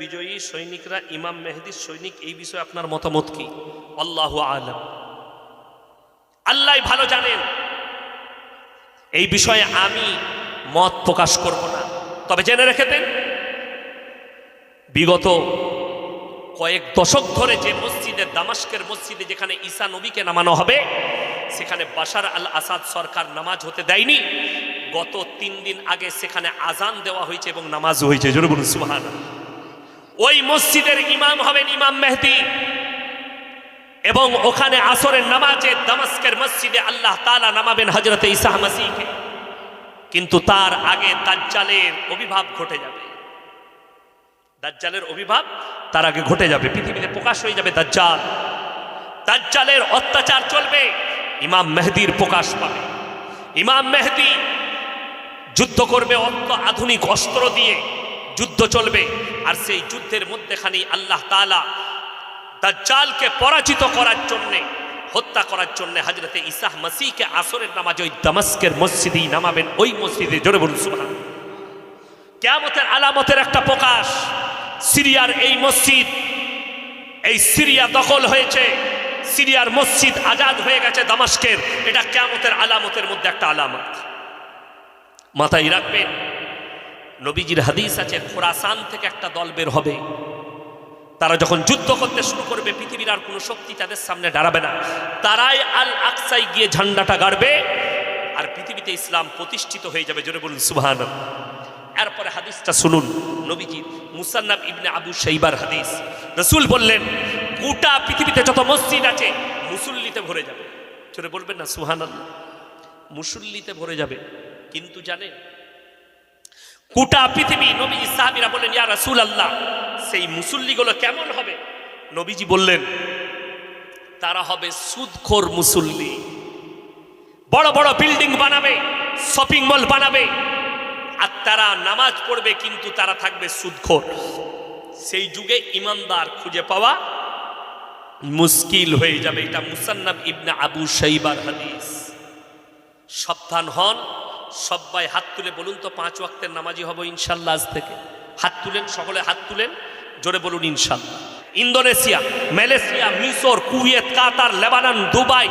বিজয়ী সৈনিকরা ইমাম মেহেদির সৈনিক, এই বিষয়ে আপনার মতামত কি? আল্লাহু আ'লাম, আল্লাহ ভালো জানেন। এই বিষয়ে আমি মত প্রকাশ করব না। তবে জেনে রেখে দেন, বিগত কয়েক দশক ধরে যে মসজিদে, দামাস্কের মসজিদে যেখানে ঈসা নবীকে নামানো হবে, সেখানে বাশার আল আসাদ সরকার নামাজ হতে দেয়নি। গত 3 দিন আগে সেখানে আজান দেওয়া হয়েছে এবং নামাজ হয়েছে। জোরে বলুন সুবহানাল্লাহ। ওই মসজিদের ইমাম হবেন ইমাম মেহেদী, এবং ওখানে আসরের নামাজে দামাস্কের মসজিদে আল্লাহ তাআলা নামাবেন হযরতে ঈসা মসিহকে। কিন্তু তার আগে দাজ্জালের আবির্ভাব ঘটে যাবে। দাজ্জালের আবির্ভাব তার আগে ঘটে যাবে, পৃথিবীতে প্রকাশ হয়ে যাবে দাজ্জাল। দাজ্জালের অত্যাচার চলবে, ইমাম মেহেদীর প্রকাশ পাবে। ইমাম মেহেদী যুদ্ধ করবে, আধুনিক অস্ত্র দিয়ে যুদ্ধ চলবে। আর সেই যুদ্ধের মধ্যেখানেই আল্লাহ তাআলা দাজ্জালকে পরাজিত করার জন্য, হত্যা করার জন্য হযরতে ঈসা মসিহকে আসরের নামাজে ওই দামাস্কের মসজিদেই নামাবেন, ওই মসজিদে। জোরে বলুন সুবহানাল্লাহ। কিয়ামতের আলামতের একটা প্রকাশ। সিরিয়ার এই মসজিদ, এই সিরিয়া দখল হয়েছে, সিরিয়ার মসজিদ আজাদ হয়ে গেছে দামাস্কের। এটা কিয়ামতের আলামতের মধ্যে একটা আলামত, মাথায় রাখবেন। নবীজির হাদিস আছে, খোরাসান থেকে একটা দল বের হবে। তারা যখন যুদ্ধ করতে শুরু করবে, পৃথিবীর আর কোনো শক্তি তাদের সামনে দাঁড়াবে না। তারাই আল আকসায় গিয়ে ঝান্ডাটা গাড়বে, আর পৃথিবীতে ইসলাম প্রতিষ্ঠিত হয়ে যাবে। জোরে বলুন সুবহানাল্লাহ। এরপরে হাদিসটা শুনুন, নবীজির মুসান্নাফ ইবনে আবু শাইবার হাদিস। রাসূল বললেন, গোটা পৃথিবীতে যত মসজিদ আছে মুসল্লিতে ভরে যাবে। জোরে বলবেন না সুবহানাল্লাহ। মুসল্লিতে ভরে যাবে। কিন্তু জানেন, গোটা পৃথিবী, নবীজি সাহাবীরা বললেন, ইয়া রাসূলুল্লাহ, সেই মুসল্লিগুলো কেমন হবে? নবীজি বললেন, তারা হবে সুদখোর মুসল্লি। বড় বড় বিল্ডিং বানাবে, শপিং মল বানাবে, আর তারা নামাজ পড়বে, কিন্তু তারা থাকবে সুদখোর। সেই যুগে ইমানদার খুঁজে পাওয়া মুশকিল হয়ে যাবে। এটা মুসান্নাফ ইবনে আবু শাইবার হাদিস। সাবধান হন। সবাই হাত তুলে বলুন তো, 5 ওয়াক্তের নামাজি হব ইনশাল্লাহ আজ থেকে। হাত তুলেন, সকলে হাত তুলেন, জোরে বলুন ইনশাল্লাহ। ইন্দোনেশিয়া, মালয়েশিয়া, মিশর, কুয়েত, কাতার, লেবানন, দুবাই,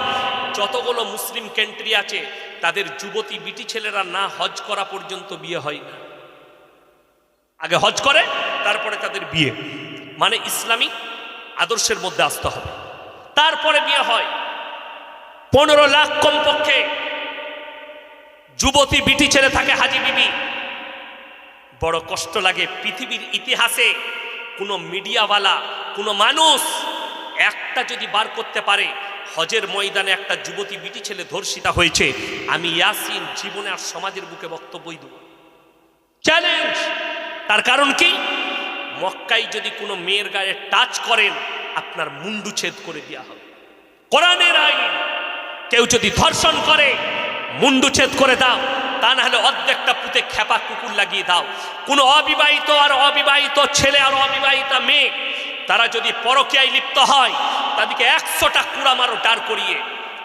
যতগুলো মুসলিম কান্ট্রি আছে, তাদের যুবতী বিটি ছেলেরা না হজ করা পর্যন্ত বিয়ে হয় না। আগে হজ করে, তারপরে তাদের বিয়ে। মানে ইসলামিক আদর্শের মধ্যে আসতে হবে, তারপরে বিয়ে হয়। 15 লাখ কমপক্ষে যুবতী বিটি ছেলে থাকে হাজি বিবি। বড় কষ্ট লাগে। পৃথিবীর ইতিহাসে কোনো মিডিয়াওয়ালা, কোনো মানুষ একটা যদি বার করতে পারে হজের ময়দানে একটা যুবতী বিটি ছেলে ধর্ষিতা হয়েছে, আমি ইয়াসিন জীবনে আর সমাজের বুকে বক্তব্যই দেব, চ্যালেঞ্জ। তার কারণ কি? মক্কায় যদি কোনো মেয়ের গায়ে টাচ করেন, আপনার মুন্ডু ছেদ করে দেওয়া হবে। কোরআনের আইন। কেউ যদি ধর্ষণ করে, মুন্ডু ছেদ করে দাও, তা না হলে অর্ধেকটা পুঁতে খেপা কুকুর লাগিয়ে দাও। কোনো অবিবাহিত আর অবিবাহিত ছেলে আর অবিবাহিতা মেয়ে, তারা যদি পরকীয়ায় লিপ্ত হয়, তাদেরকে 100টা কুড়া মারো দাঁড় করিয়ে,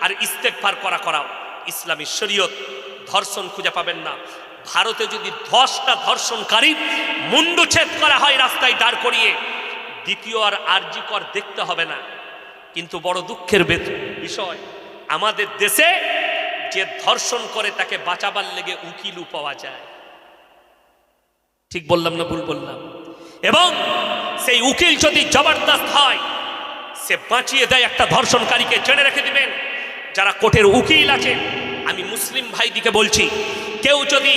আর ইস্তেগফার করাও। ইসলামী শরীয়ত ধর্ষণ খুঁজে পাবেন না। ভারতে যদি 10টা ধর্ষণকারী মুন্ডু ছেদ করা হয় রাস্তায় দাঁড় করিয়ে, দ্বিতীয় আর আরজি কর দেখতে হবে না। কিন্তু বড় দুঃখের বিষয়, আমাদের দেশে যে ধর্ষণ করে তাকে বাঁচাবার লেগে উকিলও পাওয়া যায়। ঠিক বললাম না ভুল বললাম? এবং সেই উকিল যদি জবরদস্ত হয়, সে বাঁচিয়ে দেয় একটা ধর্ষণকারীকে। জেনে রেখে দিবেন যারা কোর্টের উকিল আছে, আমি মুসলিম ভাইদিকে বলছি, কেউ যদি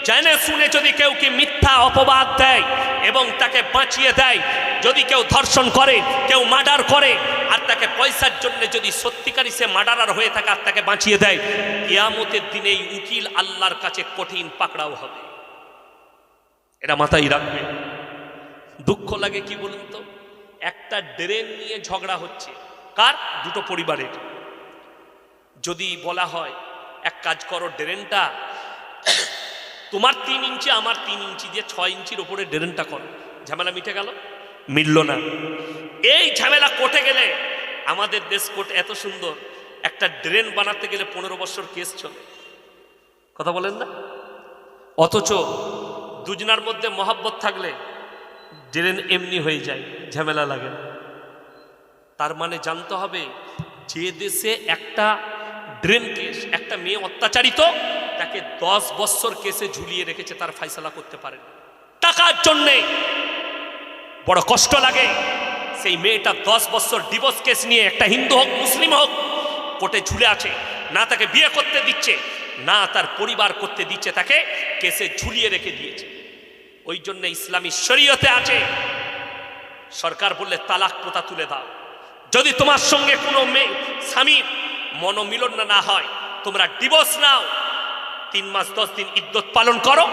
জেনে শুনে যদি কেউকে মিথ্যা অপবাদ দেয় এবং তাকে বাঁচিয়ে দেয়, যদি কেউ ধর্ষণ করে, কেউ মার্ডার করে, আর তাকে পয়সার জন্য যদি সত্যিকারই সে মার্ডারার হয়ে থাকে আর তাকে বাঁচিয়ে দেয়, কিয়ামতের দিনে এই উকিল আল্লাহর কাছে কঠিন পাকড়াও হবে। এটা মাথায় রাখবে। দুঃখ লাগে কি বলুন তো, একটা ড্রেন নিয়ে ঝগড়া হচ্ছে, কার? দুটো পরিবারের। যদি বলা হয় এক কাজ করো, ড্রেনটা তোমার 3 ইঞ্চি আমার 3 ইঞ্চি দিয়ে 6 ইঞ্চির ওপরে ড্রেনটা করো, ঝামেলা মিটে গেল? মিলল না। এই ঝামেলা কোর্টে গেলে, আমাদের দেশ কোর্ট এত সুন্দর, একটা ড্রেন বানাতে গেলে 15 বছর কেস চলে। কথা বলেন না? অথচ দুজনার মধ্যে মহব্বত থাকলে ড্রেন এমনি হয়ে যায়, ঝামেলা লাগে না। তার মানে জানতে হবে যে দেশে একটা ড্রেন কেস, একটা মেয়ে অত্যাচারিত, তাকে 10 বছর কেসে ঝুলিয়ে রেখেছে, তার ফাইসালা করতে পারেন টাকার জন্যে। বড় কষ্ট লাগে। সেই মেয়েটা 10 বছর ডিভোর্স কেস নিয়ে, একটা হিন্দু হোক মুসলিম হোক, কোর্টে ঝুলে আছে, না তাকে বিয়ে করতে দিচ্ছে, না তার পরিবার করতে দিচ্ছে, তাকে কেসে ঝুলিয়ে রেখে দিয়েছে। ওই জন্য ইসলামী শরীয়তে আছে, সরকার বললে তালাক প্রথা তুলে দাও। যদি তোমার সঙ্গে কোনো মেয়ে স্বামীর মনোমিলন না হয়, তোমরা ডিভোর্স নাও, 3 মাস 10 দিন ইদ্যত পালন করো,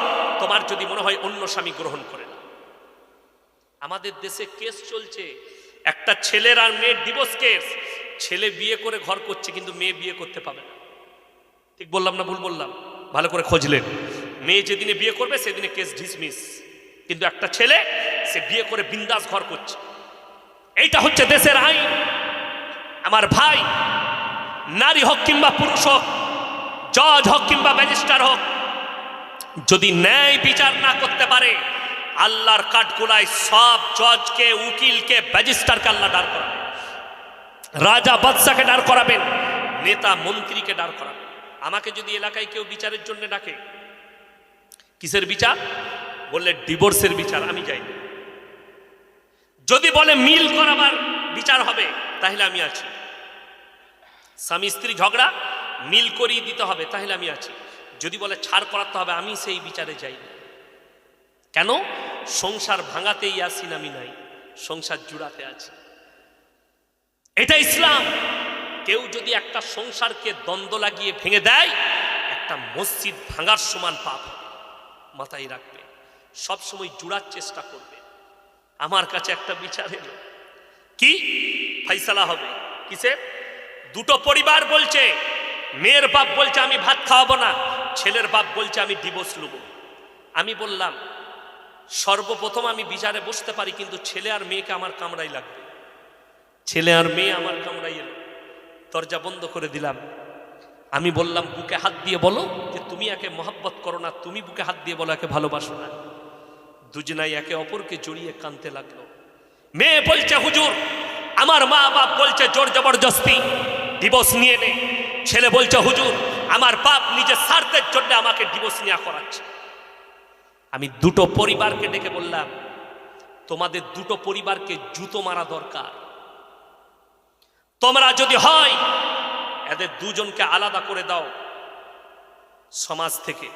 তোমার যদি মনে হয় অন্য স্বামী গ্রহণ করে নাও। আমাদের দেশে কেস চলছে, একটা ছেলের আর মেয়ের ডিভোর্স কেস। ছেলে বিয়ে করে ঘর করছে, কিন্তু মেয়ে বিয়ে করতে পাবে না। ঠিক বললাম না ভুল বললাম? ভালো করে খোঁজলেন। মেয়ে যেদিনে বিয়ে করবে সেদিনে কেস ডিসমিস, কিন্তু একটা ছেলে সে বিয়ে করে বিন্দাস ঘর করছে। এইটা হচ্ছে দেশের আইন। আমার ভাই, নারী হোক কিংবা পুরুষ হোক, জজ হোক কিংবা ম্যাজিস্ট্রেট হোক, যদি ন্যায় বিচার না করতে পারে, আল্লাহর কাঠগোলায় সব জজকে, উকিলকে, ম্যাজিস্ট্রেটকে আল্লাহ দাঁড় করাবেন, রাজা বাদশাকে দাঁড় করাবেন, নেতা মন্ত্রীকে দাঁড় করাবেন। আমাকে যদি এলাকায় কেউ বিচারের জন্য ডাকে, কিসের বিচার বললে ডিভোর্সের বিচার, আমি যাই না। যদি বলে মিল করাবার বিচার হবে, তাহলে আমি আছি। স্বামী স্ত্রী ঝগড়া মিল করিয়ে দিতে হবে, তাহলে আমি আছি। যদি বলে ছাড় করাতে হবে, আমি সেই বিচারে যাই না। কেন? সংসার ভাঙাতেই আসি, আমি নাই, সংসার জুড়াতে আছি। এটা ইসলাম। কেউ যদি একটা সংসারকে দ্বন্দ্ব লাগিয়ে ভেঙে দেয়, একটা মসজিদ ভাঙার সমান পাপ। মাথায় রাখবে, সবসময় জুড়ার চেষ্টা করবে। আমার কাছে একটা বিচার এলো, কি ফাইসালা হবে কিসে? দুটো পরিবার বলছে, মেয়ের বাপ বলছে আমি ভাত খাওয়াবো না, ছেলের বাপ বলছে আমি ডিভোর্স নেব। আমি বললাম সর্বপ্রথম আমি বিচারে বসতে পারি, কিন্তু ছেলে আর মেয়েকে আমার কামড়াই লাগবে। ছেলে আর মেয়ে আমার কামড়াই এলো, দরজা বন্ধ করে দিলাম। আমি বললাম বুকে হাত দিয়ে বলো যে তুমি একে মহব্বত করো না, তুমি বুকে হাত দিয়ে বলো একে ভালোবাসো না। দুজনাই একে অপরকে জড়িয়ে কাঁদতে লাগলো। মেয়ে বলছে হুজুর আমার মা বাপ বলছে জোর জবরদস্তি ডিভোর্স নিয়ে নে। ছেলে বলছে হুজুর আমার বাপ নিজের স্বার্থের জন্য আমাকে ডিভোর্স নেওয়া করাচ্ছে। আমি দুটো পরিবারকে ডেকে বললাম তোমাদের দুটো পরিবারকে জুতো মারা দরকার। তোমরা যদি হয় এদের দুজনকে আলাদা করে দাও সমাজ থেকে।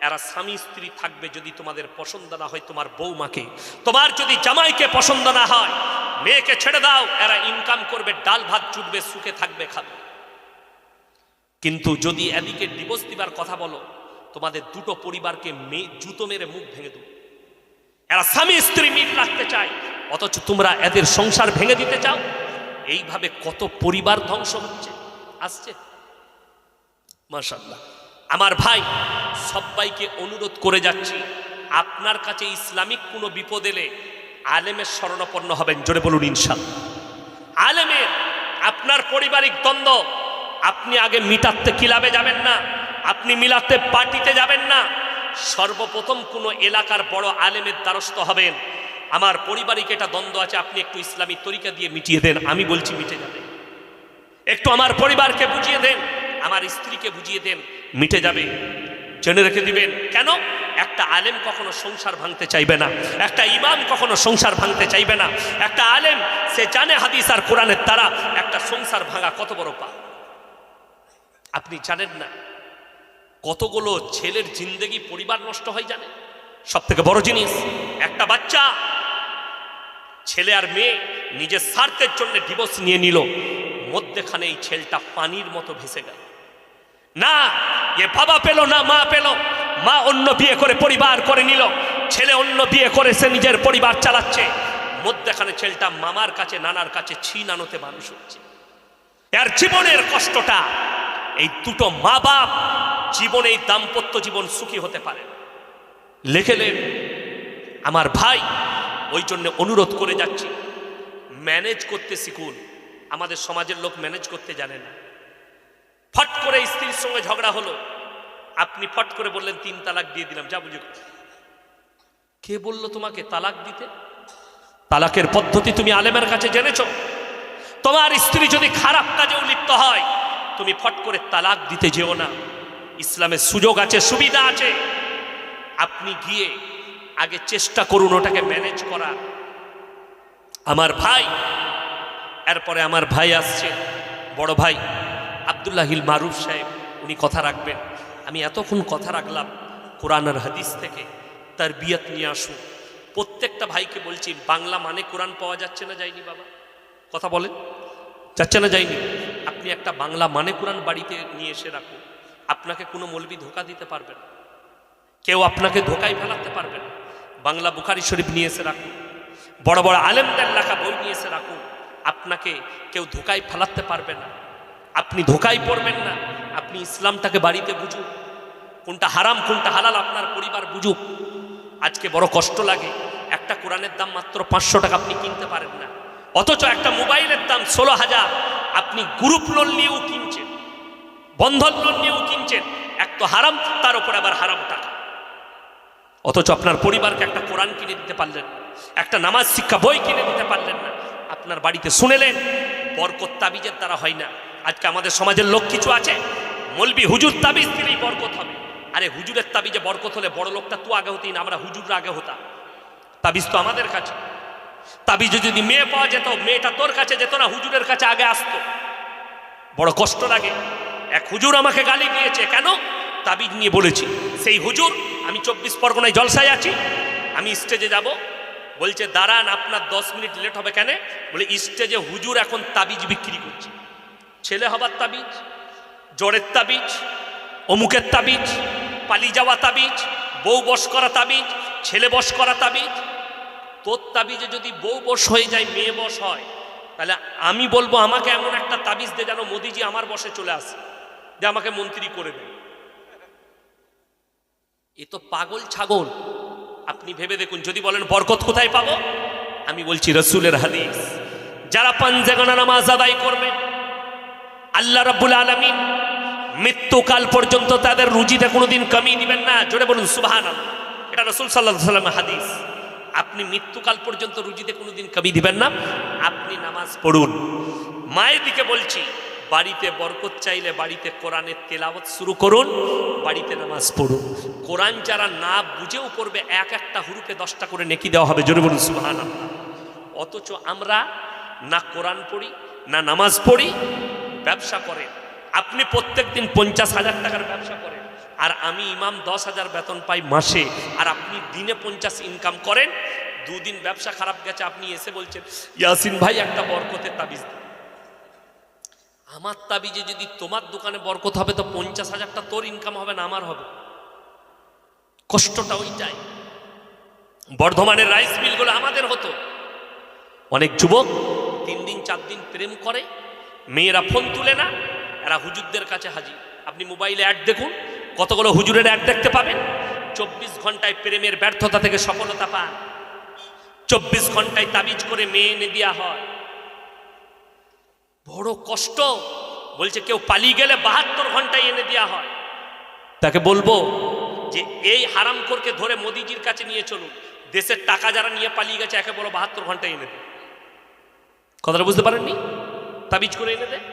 এরা স্বামী স্ত্রী থাকবে, যদি তোমাদের পছন্দ না হয় তোমার বৌমাকে, তোমার যদি জামাইকে পছন্দ না হয় মেয়েকে ছেড়ে দাও। এরা ইনকাম করবে, ডাল ভাত জুটবে, সুখে থাকবে, খাবে। কিন্তু যদি এদিকে ডিভোর্স দিবার কথা বলো, তোমাদের দুটো পরিবারকে জুতো মেরে মুখ ভেঙে দেব। এরা স্বামী স্ত্রী মিল রাখতে চায়, অথচ তোমরা এদের সংসার ভেঙে দিতে চাও। এইভাবে কত পরিবার ধ্বংস হচ্ছে আসছে। মাশাআল্লাহ। আমার ভাই সবাইকে অনুরোধ করে যাচ্ছি, আপনার কাছে ইসলামিক কোনো বিপদ এলে আলেমের শরণাপন্ন হবেন। জোরে বলুন ইনশাআল্লাহ। আলেমের আপনার পারিবারিক দ্বন্দ্ব আপনি আগে মিটাতে ক্লাবে যাবেন না, আপনি মিলাতে পার্টিতে যাবেন না। সর্বপ্রথম কোনো এলাকার বড় আলেমের দ্বারস্থ হবেন। আমার পারিবারিক এটা দ্বন্দ্ব আছে, আপনি একটু ইসলামী তরিকা দিয়ে মিটিয়ে দেন। আমি বলছি মিটে যাবে। একটু আমার পরিবারকে বুঝিয়ে দেন, আমার স্ত্রীকে বুঝিয়ে দেন, মিটে যাবে। জেনে রেখে দিবেন। কেন? একটা আলেম কখনো সংসার ভাঙতে চাইবে না, একটা ইমাম কখনো সংসার ভাঙতে চাইবে না। একটা আলেম সে জানে হাদিস আর কোরআনের দ্বারা একটা সংসার ভাঙা কত বড় পাপ। আপনি জানেন না কতগুলো ছেলের জিন্দেগি পরিবার নষ্ট হয় জানেন? সব থেকে বড় জিনিস একটা বাচ্চা, ছেলে আর মেয়ে নিজের স্বার্থের জন্য ডিভোর্স নিয়ে নিল, মধ্যেখানে এই ছেলেটা পানির মতো ভেসে গেল। না এ বাবা পেল না মা পেল, মা অন্য বিয়ে করে পরিবার করে নিল, ছেলে অন্য বিয়ে করে সে নিজের পরিবার চালাচ্ছে। মধ্যেখানে ছেলেটা মামার কাছে নানার কাছে ছিনানোতে মানুষ হচ্ছে। এর জীবনের কষ্টটা এই দুটো মা বাপ জীবনে এই দাম্পত্য জীবন সুখী হতে পারে। লেখেলেন আমার ভাই। ওই জন্য অনুরোধ করে যাচ্ছি, ম্যানেজ করতে শিখুন। আমাদের সমাজের লোক ম্যানেজ করতে জানে না। ফট করে স্ত্রীর সঙ্গে ঝগড়া হলো, আপনি ফট করে বললেন 3 তালাক দিয়ে দিলাম, যা বুঝে। কে বলল তোমাকে তালাক দিতে? তালাকের পদ্ধতি তুমি আলেমের কাছে জেনেছো? তোমার স্ত্রী যদি খারাপ কাজেও লিপ্ত হয়, তুমি ফট করে তালাক দিতে যেও না। ইসলামের সুযোগ আছে, সুবিধা আছে। আপনি গিয়ে আগে চেষ্টা করুন ওটাকে ম্যানেজ করা। আমার ভাই, এরপরে আমার ভাই আসছে, বড় ভাই আব্দুল্লাহিল মারুফ সাহেব, উনি কথা রাখবেন। আমি এতক্ষণ কথা রাখলাম কোরআন আর হাদিস থেকে, তারবিয়ত নিয়ে আসুন। প্রত্যেকটা ভাইকে বলছি, বাংলা মানে কোরআন পাওয়া যাচ্ছে না যায়নি? বাবা কথা বলেন, যাচ্ছে না যায়নি? আপনি একটা বাংলা মানে কোরআন বাড়িতে নিয়ে এসে রাখুন। আপনাকে কোনো মৌলবি ধোকা দিতে পারবে না, কেউ আপনাকে ধোকায় ফেলাতে পারবে না। বাংলা বুখারী শরীফ নিয়ে এসে রাখুন, বড় বড় আলেমদের লেখা বই নিয়ে এসে রাখুন। আপনাকে কেউ ধোকায় ফেলাতে পারবে না, আপনি ধোকায় পড়বেন না। আপনি ইসলামটাকে বাড়িতে বুঝুন, কোনটা হারাম কোনটা হালাল আপনার পরিবার বুঝুক। আজকে বড় কষ্ট লাগে, একটা কোরআনের দাম মাত্র 500 টাকা, আপনি কিনতে পারেন না। অথচ একটা মোবাইলের দাম 16,000, আপনি গ্রুপ লোন নিয়েও কিনছেন, বন্ধন লোন নিয়েও কিনছেন। এক তো হারাম, তার উপর আবার হারাম টাকা। অথচ আপনার পরিবারকে একটা কোরআন কিনে দিতে পারলেন না, একটা নামাজ শিক্ষা বই কিনে দিতে পারলেন না। আপনার বাড়িতে শুনেলেন, বরকত তাবিজের দ্বারা হয় না। আজকে আমাদের সমাজের লোক কিছু আছে, মলবি হুজুর তাবিজ দিলেই বরকত হবে। আরে হুজুরের তাবিজে বরকত হলে বড় লোকটা তো আগে হতেই না, আমরা হুজুররা আগে হতাম। তাবিজ তো আমাদের কাছে। তাবিজে যদি মেয়ে পাওয়া যেত, মেয়েটা তোর কাছে যেত না, হুজুরের কাছে আগে আসতো। বড় কষ্ট লাগে। এক হুজুর আমাকে গালি দিয়েছে, কেন? তাবিজ নিয়ে বলেছি। সেই হুজুর, আমি 24 পরগনায় জলসায় আছি, আমি স্টেজে যাব, বলছে দাঁড়ান আপনার 10 মিনিট লেট হবে। কেন? বলে স্টেজে হুজুর এখন তাবিজ বিক্রি করছে। ছেলে হবার তাবিজ, জ্বরের তাবিজ, অমুকের তাবিজ, পালিয়ে যাওয়া তাবিজ, বউ বশ করা তাবিজ, ছেলে বশ করা তাবিজ। তোর তাবিজে যদি বউ বশ হয়ে যায়, মেয়ে বশ হয়, তাহলে আমি বলবো আমাকে এমন একটা তাবিজ দে যেন মোদিজি আমার বশে চলে আসে, যে আমাকে মন্ত্রী করে দেয়। এ তো পাগল ছাগল। আপনি ভেবে দেখুন, যদি বলেন বরকত কোথায় পাবো, আমি বলছি রসুলের হাদিস। যারা পাঞ্জেগানা নামাজ আদায় করবে, আল্লাহ রাব্বুল আলামিন মৃত্যুকাল পর্যন্ত তাদের রুজিতে কোনোদিন কমিয়ে দিবেন না। জোরে বলুন সুবহানাল্লাহ। এটা রাসূল সাল্লাল্লাহু আলাইহি ওয়াসাল্লামের হাদিস। আপনি মৃত্যুকাল পর্যন্ত রুজিতে কোনোদিন কমিয়ে দিবেন না। আপনি নামাজ পড়ুন। মায়ের দিকে বলছি, বাড়িতে বরকত চাইলে বাড়িতে কোরআনের তেলাওয়াত শুরু করুন, বাড়িতে নামাজ পড়ুন। কোরআন যারা না বুঝেও পড়বে, এক একটা হুরুফে 10টা করে নেকি দেওয়া হবে। জোরে বলুন সুবহানাল্লাহ। অথচ আমরা না কোরআন পড়ি, না নামাজ পড়ি, ব্যবসা করেন। আপনি প্রত্যেক দিন 50,000 টাকার ব্যবসা করেন, আর আমি ইমাম 10,000 বেতন পাই মাসে, আর আপনি দিনে 50 ইনকাম করেন। দুদিন ব্যবসা খারাপ গেছে, আপনি এসে বলছেন ইয়াসিন ভাই একটা বরকতের তাবিজ দিন। আমার তাবিজে যদি তোমার দোকানে বরকত হবে, তো 50,000টা তোর ইনকাম হবে না, আমার হবে। কষ্টটা ওইটাই। বর্ধমানের রাইস মিলগুলো আমাদের হতো। অনেক যুবক 3 দিন 4 দিন প্রেম করে, মেয়েরা ফোন তুলে না, এরা হুজুরদের কাছে হাজির। আপনি মোবাইলে অ্যাড দেখুন, কতগুলো হুজুরের অ্যাড দেখতে পাবেন। 24 ঘন্টায় প্রেমের ব্যর্থতা থেকে সফলতা পান, 24 ঘন্টায় তাবিজ করে মেয়ে এনে দেওয়া হয়। বড় কষ্ট। বলছে কেউ পালিয়ে গেলে 72 ঘন্টায় এনে দেওয়া হয়। তাকে বলবো যে এই হারামখোরকে ধরে মোদিজির কাছে নিয়ে চলুন, দেশের টাকা যারা নিয়ে পালিয়ে গেছে, একে বলো 72 ঘন্টায় এনে দেয়। কথাটা বুঝতে পারেননি? তাবিজ করে এনে দেয়।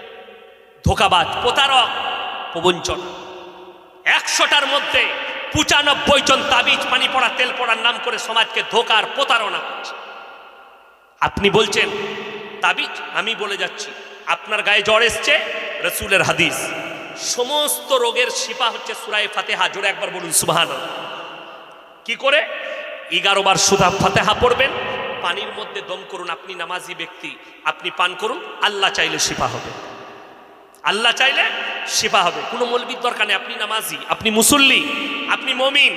ধোকাবাজ, প্রতারক, প্রবঞ্চনা। 100টার মধ্যে 95 জন তাবিজ পানি পড়া তেল পড়ার নাম করে সমাজকে ধোকার প্রতারণা করছে। আপনি বলছেন তাবিজ, আমি বলে যাচ্ছি আপনার গায়ে জ্বর এসছে, রাসূলের হাদিস, সমস্ত রোগের শিফা হচ্ছে সূরা ফাতিহা। জোরে একবার বলুন সুবহানাল্লাহ। কি করে? 11 বার সূরা ফাতিহা পড়বেন, পানির মধ্যে দম করুন। আপনি নামাজি ব্যক্তি, আপনি পান করুন, আল্লাহ চাইলে শিফা হবে। আল্লাহ চাইলে শিফা হবে। কোনো মৌলবীর দরকার নেই। আপনি নামাজি, আপনি মুসল্লি, আপনি মুমিন,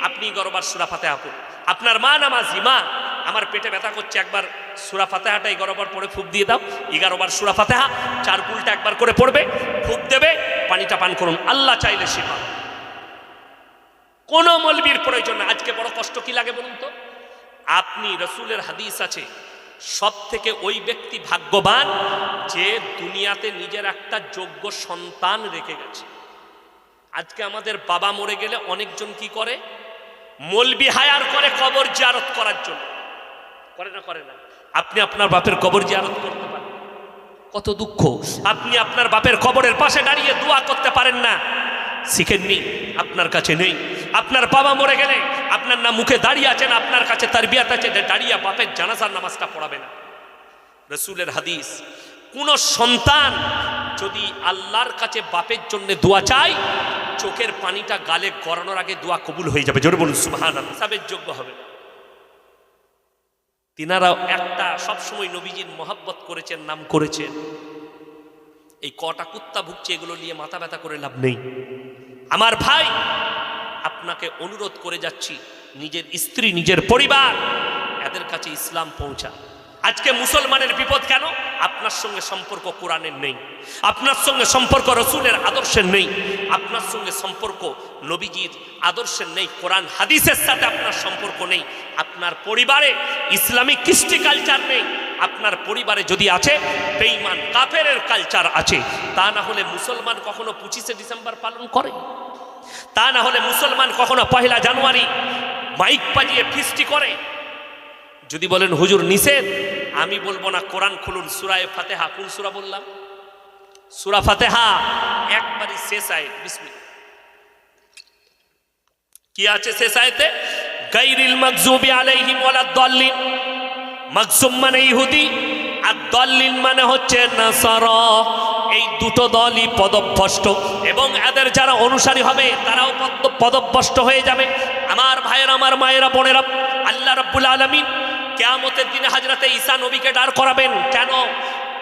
আপনি 11 বার সূরা ফাতিহা পড়ুন। আপনার মা নামাজি, মা আমার পেটে ব্যথা করছে, একবার সূরা ফাতিহাটা 11 বার পড়ে ফুঁক দিয়ে দাও। 11 বার সূরা ফাতিহা, 4 কুলটা একবার করে পড়বে, ফুঁক দেবে, পানিটা পান করুন, আল্লাহ চাইলে শিফা। কোন মৌলবীর প্রয়োজন না। আজকে বড় কষ্ট কি লাগে বলুন তো? আপনি, রাসূলের হাদিস আছে, সব থেকে ওই ব্যক্তি ভাগ্যবান যে দুনিয়াতে নিজের একটা যোগ্য সন্তান রেখে গেছে। আজকে আমাদের বাবা মরে গেলে অনেকজন কি করে? মৌলবি হায়ার করে কবর জিয়ারত করার জন্য। করে না? করে না? আপনি আপনার বাপের কবর জিয়ারত করতে পারেন, কত দুঃখ। আপনি আপনার বাপের কবরের পাশে দাঁড়িয়ে দোয়া করতে পারেন না, শিখেননি, আপনার কাছে নেই। আপনার বাবা মরে গেলে আপনার না মুখে দাঁড়িয়ে আছেন, আপনার কাছে তারবিয়াত আছে যে দাঁড়িয়ে বাপের জানাজার নামাজটা পড়াবে না। রসুলের হাদিস, কোন সন্তান যদি আল্লাহর কাছে বাপের জন্য দোয়া চায়, চোখের পানিটা গালে গড়ানোর আগে দোয়া কবুল হয়ে যাবে। জোরে বলুন সুবহানাল্লাহ। হিসাবের যোগ্য হবে। তিনারাও একটা সবসময় নবীজির মহব্বত করেছেন, নাম করেছেন। এই কটা কুত্তা ভুগছে, এগুলো নিয়ে মাথা ব্যথা করে লাভ নেই। আমার ভাই, আপনাকে অনুরোধ করে যাচ্ছি, নিজের স্ত্রী, নিজের পরিবার, এদের কাছে ইসলাম পৌঁছা। আজকে মুসলমানের বিপদ কেন? আপনার সঙ্গে সম্পর্ক কোরআনের নেই, আপনার সঙ্গে সম্পর্ক রসুলের আদর্শের নেই, আপনার সঙ্গে সম্পর্ক নবীজির আদর্শের নেই, কোরআন হাদিসের সাথে আপনার সম্পর্ক নেই। আপনার পরিবারে ইসলামিক কৃষ্টি কালচার নেই। আপনার পরিবারে যদি আছে বেঈমান কাফেরের কালচার আছে। তা না হলে মুসলমান কখনো 25শে ডিসেম্বর পালন করে? তা না হলে মুসলমান কখনো 1 জানুয়ারি মাইক বাজিয়ে ফিস্টি করে? যদি বলেন হুজুর নিষেধ, আমি বলবো না, কোরআন খুলুন, সূরা ফাতিহা। কোন সূরা বললাম? সূরা ফাতিহা একবারই শেষ আয়াত, বিসমিল্লাহ। কি আছে শেষ আয়াতে? গায়রিল মাগযুবি আলাইহিম ওয়ালাদ-দাল্লিন। মাগযুব মানে ইহুদি, আর দাল্লিন মানে হচ্ছে নাসারা। এই দুটো দলই পদভ্রষ্ট, এবং এদের যারা অনুসারী হবে তারাও পদভ্রষ্ট হয়ে যাবে। আমার ভাইয়েরা, আমার মায়েরা, বোনেরা, আল্লাহ রাব্বুল আলামিন কিয়ামতের দিনে হযরতে ঈসা নবীকে দাঁড় করাবেন। কেন?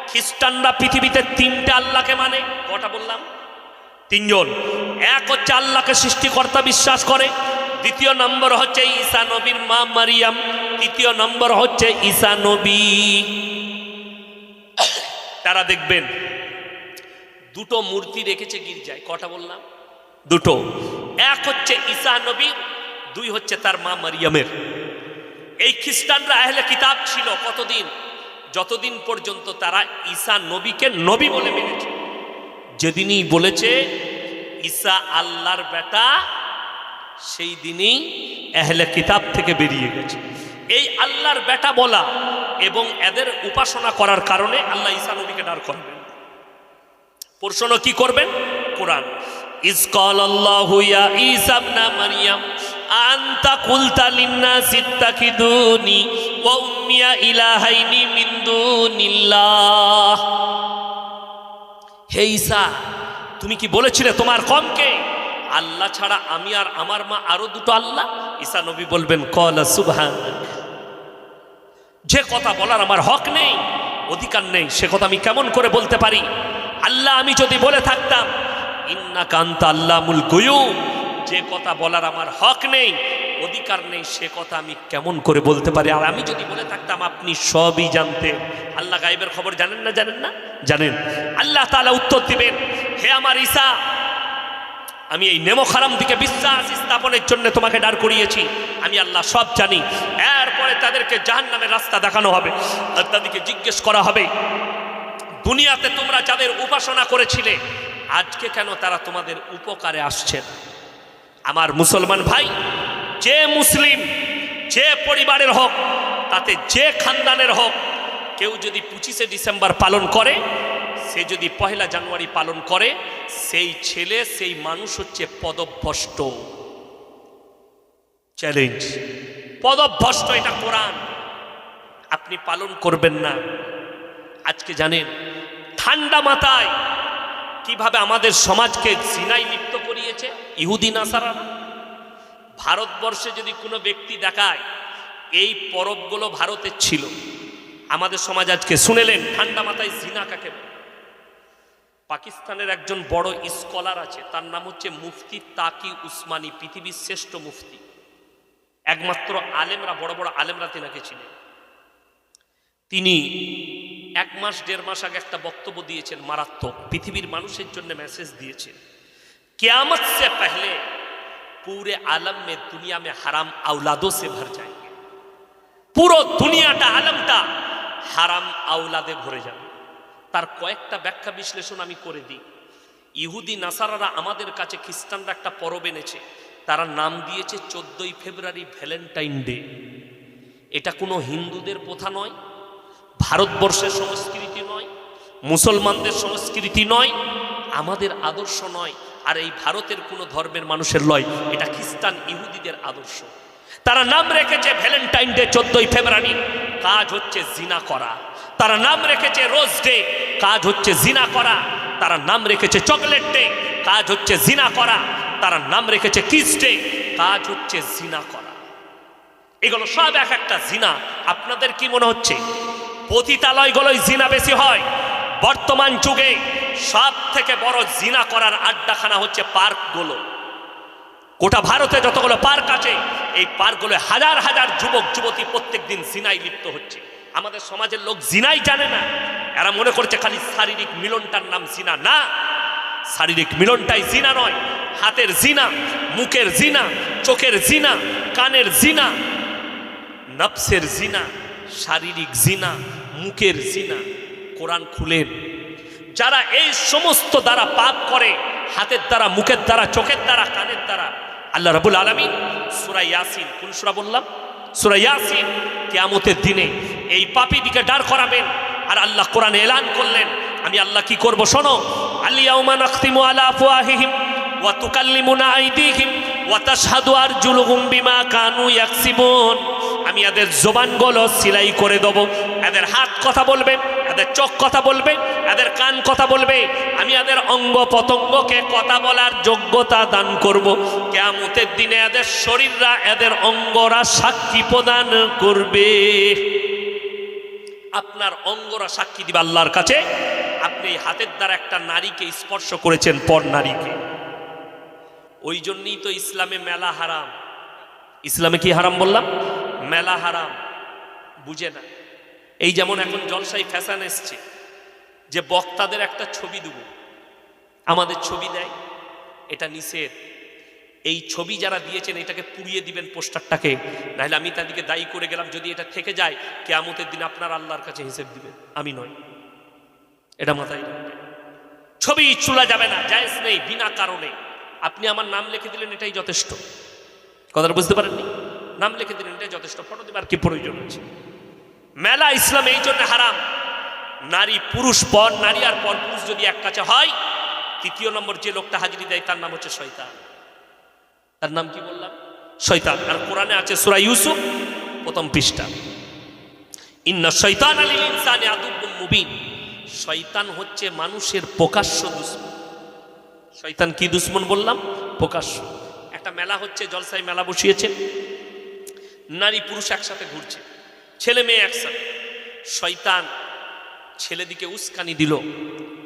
খ্রিস্টানরা পৃথিবীতে 3টে আল্লাহকে মানে। কটা বললাম? 3জন। এক হচ্ছে আল্লাহকে সৃষ্টিকর্তা বিশ্বাস করে, দ্বিতীয় নম্বর হচ্ছে ঈসা নবীর মা মারিয়াম, তৃতীয় নম্বর হচ্ছে ঈসা নবী। তারা দেখবেন দুটো মূর্তি রেখেছে গির্জায়। কটা বললাম? দুটো। এক হচ্ছে ঈসা নবী, 2 হচ্ছে তার মা মারিয়ামের। এই খ্রিস্টানরা আহলে কিতাব ছিল কতদিন? যতদিন পর্যন্ত তারা ঈসা নবীকে নবী বলে মেনেছে। যেদিনই বলেছে ঈসা আল্লাহর বেটা, সেই দিনই আহলে কিতাব থেকে বেরিয়ে গেছে। এই আল্লাহর বেটা বলা এবং এদের উপাসনা করার কারণে আল্লাহ ঈসা নবীকে দাঁড় করবেন। প্রশ্ন কি করবেন? কোরআন, ইজ ক্বালাল্লাহু ইয়া ঈসা ইবনা মারইয়াম আনতা কুলতা লিন-নাসি ইত্তাখিদুনি ওয়া উম্মিয়া ইলাহাইনি মিন দুনিল্লাহ। হে ঈসা, তুমি কি বলেছিলে তোমার কওমকে আল্লাহ ছাড়া আমি আর আমার মা আরো দুটো আল্লাহ? ঈসা নবী বলবেন, ক্বালা সুবহানাক। যে কথা বলার আমার হক নেই, অধিকার নেই, সে কথা আমি কেমন করে বলতে পারি? আল্লাহ আমি যদি বলে থাকতাম ইন্নাকা আনতা আল্লামুল গুয়ুব, যে কথা বলার আমার হক নেই, অধিকার নেই, সে কথা আমি কেমন করে বলতে পারি? আর আমি যদি বলে থাকতাম আপনি সবই জানতেন। আল্লাহ গায়েবের খবর জানেন না? জানেন না? জানেন। আল্লাহ তাআলা উত্তর দিবেন, হে আমার ঈসা, আমি এই নেমো হারাম দিকে বিশ্বাস স্থাপনের জন্য তোমাকে দাঁড় করিয়েছি, আমি আল্লাহ সব জানি। এরপরে তাদেরকে জাহান্নামের রাস্তা দেখানো হবে, আর তাদেরকে জিজ্ঞেস করা হবে, দুনিয়াতে তোমরা যাদের উপাসনা করেছিলে আজকে কেন তারা তোমাদের উপকারে আসছে না? আমার মুসলমান ভাই, যে মুসলিম, যে পরিবারের হোক, তাতে যে খানদানের হোক, কেউ যদি 25শে ডিসেম্বর পালন করে, সে যদি 1 জানুয়ারি পালন করে, সেই ছেলে, সেই মানুষ হচ্ছে পদভ্রষ্ট। চ্যালেঞ্জ, পদভ্রষ্ট। এটা কোরআন। আপনি পালন করবেন না। আজকে জানেন ঠান্ডা মাথায় কিভাবে আমাদের সমাজকে জিনায় লিপ্ত করিয়েছে ইহুদি নাসারারা। ভারতবর্ষে যদি কোনো ব্যক্তি দেখায় এই পরবগুলো ভারতের ছিল, আমাদের সমাজ আজকে শুনেলেন ঠান্ডা মাথায় জিনা কাকে বলে। পাকিস্তানের একজন বড় স্কলার আছে, তার নাম হচ্ছে মুফতি তাকি উসমানী, পৃথিবীর শ্রেষ্ঠ মুফতি। একমাত্র আলেমরা, বড় বড় আলেমরা তিনাকে ছিলেন। তিনি 1 মাস 1.5 মাস আগে একটা বক্তব্য দিয়েছেন, মারাত্মক। পৃথিবীর মানুষের জন্য মেসেজ দিয়েছেন, কিয়ামত সে পহলে पूरे आलम में, दुनिया में हराम औलादों से भर जाएंगे। পুরো দুনিয়াটা, আলমটা হারাম আওলাদে ভরে যাবে। তার কয়েকটা ব্যাখ্যা বিশ্লেষণ আমি করে দিই। ইহুদি নাসারারা আমাদের কাছে, খ্রিস্টানরা একটা পরব এনেছে, তারা নাম দিয়েছে 14ই ফেব্রুয়ারি ভ্যালেন্টাইন ডে। এটা কোনো হিন্দুদের প্রথা নয়, ভারতবর্ষের সংস্কৃতি নয়, মুসলমানদের সংস্কৃতি নয়, আমাদের আদর্শ নয়, আর এই ভারতের কোনো ধর্মের মানুষের নয়, এটা খ্রিস্টান ইহুদিদের আদর্শ। তারা নাম রেখেছে ভ্যালেন্টাইন ডে 14ই ফেব্রুয়ারি, কাজ হচ্ছে জিনা করা। তারা নাম রেখেছে রোজ ডে, কাজ হচ্ছে জিনা করা। তারা নাম রেখেছে চকলেট ডে, কাজ হচ্ছে জিনা করা। তারা নাম রেখেছে কিস ডে, কাজ হচ্ছে জিনা করা। এগুলো সব এক একটা জিনা। আপনাদের কি মনে হচ্ছে পতিতালয়গুলোই জিনা বেশি হয়? বর্তমান যুগে সব থেকে বড় জিনা করার আড্ডাখানা হচ্ছে পার্কগুলো। গোটা ভারতে যতগুলো পার্ক আছে, এই পার্কগুলো হাজার হাজার যুবক যুবতী প্রত্যেক দিন জিনায় লিপ্ত হচ্ছে। আমাদের সমাজের লোক জিনাই জানে না, এরা মনে করছে খালি শারীরিক মিলনটার নাম জিনা। না, শারীরিক মিলনটাই জিনা নয়। হাতের জিনা, মুখের জিনা, চোখের জিনা, কানের জিনা, নফসের জিনা, শারীরিক জিনা, মুখের জিনা। কোরআন খুলেন, যারা এই সমস্ত দ্বারা পাপ করে, হাতের দ্বারা, মুখের দ্বারা, চোখের দ্বারা, কানের দ্বারা, আল্লাহ রাব্বুল আলামিন সূরা ইয়াসিন, কোন সূরা বললাম? সূরা ইয়াসিন, কিয়ামতের দিনে এই পাপীদিকে দাঁড় করাবেন। আর আল্লাহ কোরআনে এলান করলেন, আমি আল্লাহ কি করব শোনো, আল-ইয়াউমা নাখতিমু আলা আফওয়াহিহিম ওয়া তুকাল্লিমুনা আইদিহিম ওয়া তাশহাদু আরজুলুহুম বিমা কানু ইয়াকসিবুন। আমি এদের জবানগুলো সিলাই করে দেব, এদের হাত কথা বলবে, এদের চোখ কথা বলবে, এদের কান কথা বলবে। আমি এদের অঙ্গ প্রত্যঙ্গকে কথা বলার যোগ্যতা দান করব। কিয়ামতের দিনে এদের শরীররা, এদের অঙ্গরা সাক্ষী প্রদান করবে। আপনার অঙ্গরা সাক্ষী দিবে আল্লাহর কাছে, আপনি হাতের দ্বারা একটা নারীকে স্পর্শ করেছেন, পর নারীকে। ওই জন্যই তো ইসলামে মেলা হারাম। ইসলামে কি হারাম বললাম? মেলা হারাম। বুঝে না। এই যেমন এখন জলসাই ফ্যাশন এসছে যে বক্তাদের একটা ছবি দেব, আমাদের ছবি দেয়, এটা নিষেধ। এই ছবি যারা দিয়েছেন এটাকে পুড়িয়ে দিবেন পোস্টারটাকে, নাহলে আমি তাদেরকে দায়ী করে গেলাম। যদি এটা থেকে যায়, কিয়ামতের দিন আপনার আল্লাহর কাছে হিসেব দিবেন, আমি নয়। এটা মাথায় রাখবেন। ছবি চুলা যাবে না, জায়েজ নেই বিনা কারণে। আপনি আমার নাম লিখে দিলেন, এটাই যথেষ্ট। কথাটা বুঝতে পারেননি? নাম লিখে দিলেন, এটাই যথেষ্ট। ফটো দেবার কি প্রয়োজন আছে? মেলা ইসলাম এই জন্য হারাম। নারী পুরুষ পর নারী আর পর পুরুষ যদি এক কাছে হয়, তৃতীয় নম্বর যে লোকটা হাজিরি দেয় তার নাম হচ্ছে শয়তান। তার নাম কি বললাম? শয়তান। আর কোরআনে আছে সূরা ইউসুফ প্রথম পৃষ্ঠা, ইন্না শাইতানা লিল ইনসানি আদুউম মুবিন। শয়তান হচ্ছে মানুষের প্রকাশ্য দুশমন। শয়তান কি দুশমন বললাম? প্রকাশ্য। একটা মেলা হচ্ছে, জলসায় মেলা বসিয়েছেন, নারী পুরুষ একসাথে ঘুরছে, ছেলে মেয়ে একসাথে। শয়তান ছেলেদিকে উস্কানি দিল,